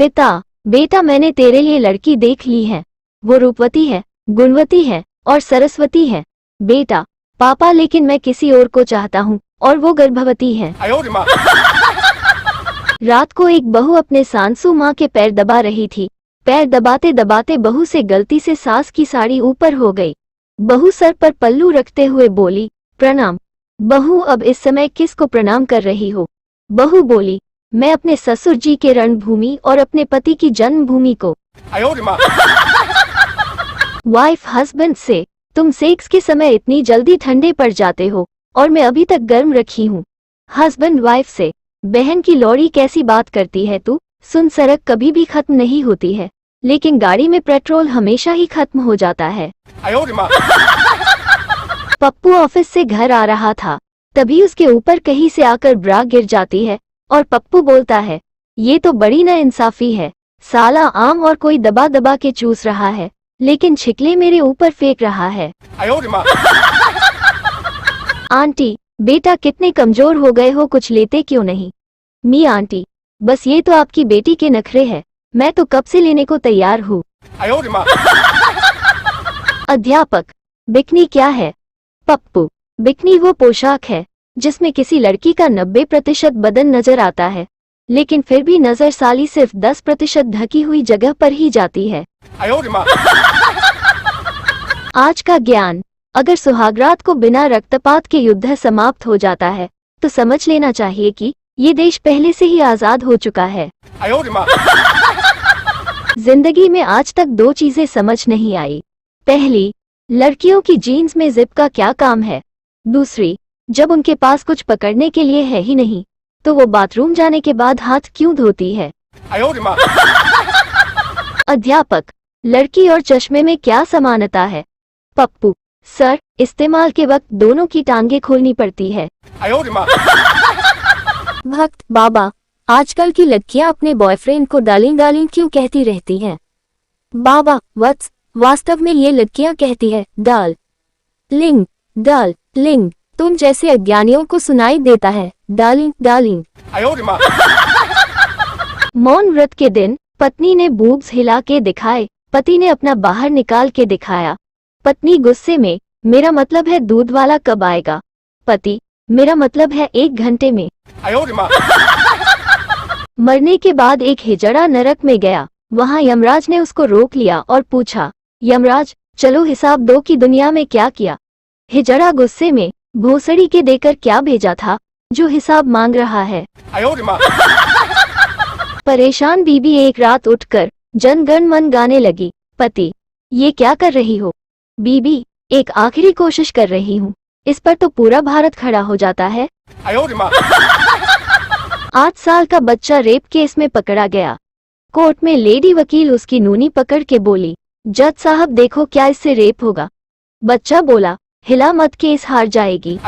पिता, बेटा मैंने तेरे लिए लड़की देख ली है। वो रूपवती है, गुणवती है और सरस्वती है। बेटा, पापा लेकिन मैं किसी और को चाहता हूँ और वो गर्भवती है। रात को एक बहू अपने सासू माँ के पैर दबा रही थी। पैर दबाते दबाते बहू से गलती से सास की साड़ी ऊपर हो गई। बहू सर पर पल्लू रखते हुए बोली, प्रणाम। बहू, अब इस समय किसको प्रणाम कर रही हो? बहू बोली, मैं अपने ससुर जी के रणभूमि और अपने पति की जन्मभूमि को। वाइफ हस्बैंड से, तुम सेक्स के समय इतनी जल्दी ठंडे पड़ जाते हो और मैं अभी तक गर्म रखी हूँ। हस्बैंड वाइफ से, बहन की लौड़ी कैसी बात करती है तू? सुन, सड़क कभी भी खत्म नहीं होती है, लेकिन गाड़ी में पेट्रोल हमेशा ही खत्म हो जाता है। पप्पू ऑफिस से घर आ रहा था, तभी उसके ऊपर कहीं से आकर ब्रा गिर जाती है और पप्पू बोलता है, ये तो बड़ी नाइंसाफी है। साला आम और कोई दबा दबा के चूस रहा है, लेकिन छिकले मेरे ऊपर फेंक रहा है। आंटी, बेटा कितने कमजोर हो गए हो, कुछ लेते क्यों नहीं? मी आंटी, बस ये तो आपकी बेटी के नखरे है, मैं तो कब से लेने को तैयार हूँ। अध्यापक, बिकनी क्या है? पप्पू, बिकनी वो पोशाक है जिसमें किसी लड़की का 90% बदन नजर आता है, लेकिन फिर भी नजर साली सिर्फ 10% ढकी हुई जगह पर ही जाती है। आज का ज्ञान, अगर सुहागरात को बिना रक्तपात के युद्ध समाप्त हो जाता है तो समझ लेना चाहिए कि ये देश पहले से ही आजाद हो चुका है। जिंदगी में आज तक 2 चीजें समझ नहीं आई। पहली, लड़कियों की जीन्स में जिप का क्या काम है? दूसरी, जब उनके पास कुछ पकड़ने के लिए है ही नहीं तो वो बाथरूम जाने के बाद हाथ क्यों धोती है? अध्यापक, लड़की और चश्मे में क्या समानता है? पप्पू, सर, इस्तेमाल के वक्त दोनों की टांगे खोलनी पड़ती है। भक्त, बाबा, आजकल की लड़कियां अपने बॉयफ्रेंड को डार्लिंग डार्लिंग क्यों कहती रहती हैं? बाबा, वत्स, वास्तव में ये लड़कियां कहती है डाल लिंग, डाल लिंग। तुम जैसे अज्ञानियों को सुनाई देता है डार्लिंग डार्लिंग। मौन व्रत के दिन पत्नी ने बूब्स हिला के दिखाए, पति ने अपना बाहर निकाल के दिखाया। पत्नी गुस्से में, मेरा मतलब है दूध वाला कब आएगा? पति, मेरा मतलब है 1 घंटे में। मरने के बाद एक हिजड़ा नरक में गया। वहाँ यमराज ने उसको रोक लिया और पूछा, यमराज, चलो हिसाब दो कि दुनिया में क्या किया? हिजड़ा गुस्से में, भोसड़ी के देकर क्या भेजा था जो हिसाब मांग रहा है? परेशान बीबी एक रात उठकर जन गण मन गाने लगी। पति, ये क्या कर रही हो? बीबी, एक आखिरी कोशिश कर रही हूँ, इस पर तो पूरा भारत खड़ा हो जाता है। 8 साल का बच्चा रेप केस में पकड़ा गया। कोर्ट में लेडी वकील उसकी नूनी पकड़ के बोली, जज साहब देखो क्या इससे रेप होगा? बच्चा बोला, हिला मत, केस हार जाएगी।